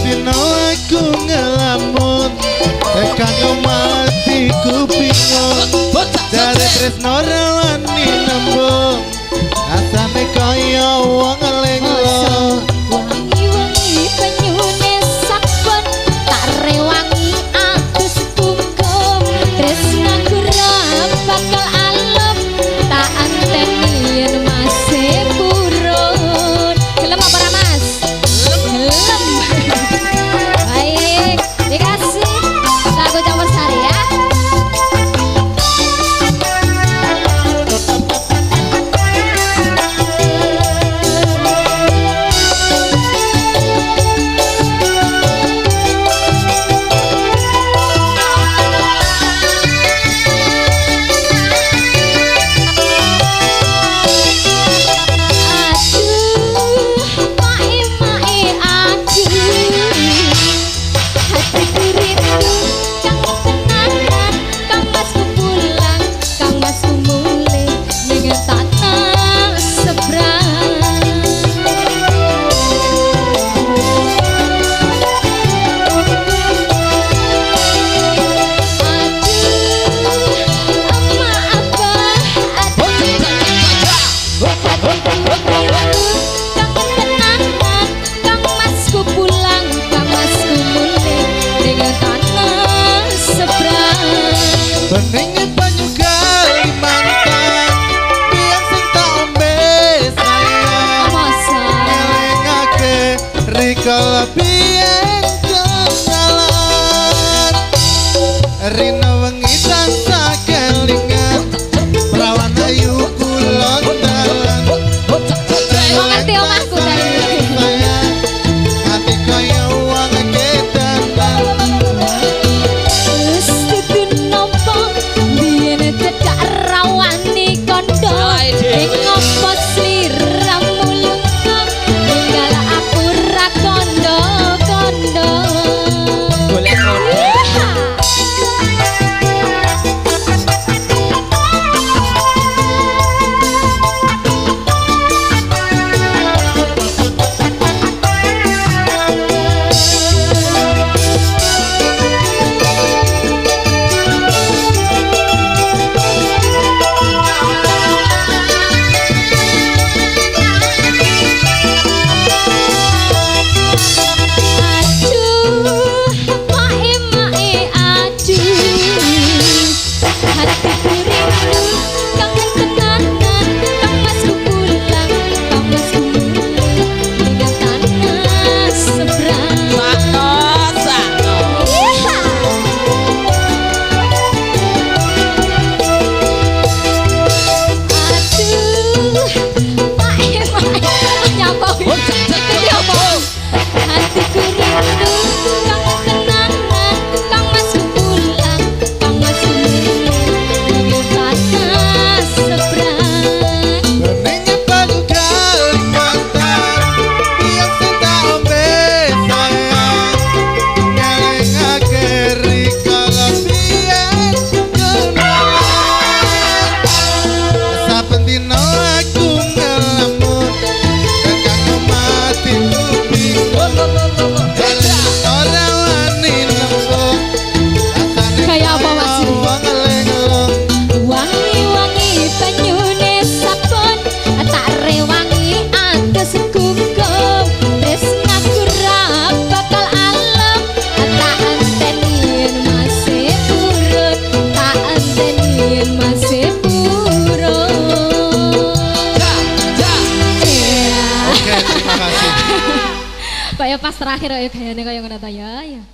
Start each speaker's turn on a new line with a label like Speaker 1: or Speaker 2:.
Speaker 1: dino aku ngelamun tekan mati ku bingung dari tresno rawani nembung asane kaya wong lenglong
Speaker 2: wangi-wangi penyune sakon tak rewangi atus tungkem tresnaku ra bakal alem tak anteni yen masih burun gelem apa ra Mas gelem baik dikasih lagu campur sari ya.
Speaker 1: Beningnya banyu Kalimantan biar sing tak ombe sayang ngelingake rikala biyen kenalan rina wengi tansah kelingan perawan ayu kulon dalan
Speaker 2: ngerti omahku tadi
Speaker 1: sayang ati kaya wong kedandan
Speaker 2: rawani kondo ing opo sliramu lunga tinggal aku ra kondo-kondo golek kondo Pak ya pas terakhir ya kayaknya kayak ngono ta ya.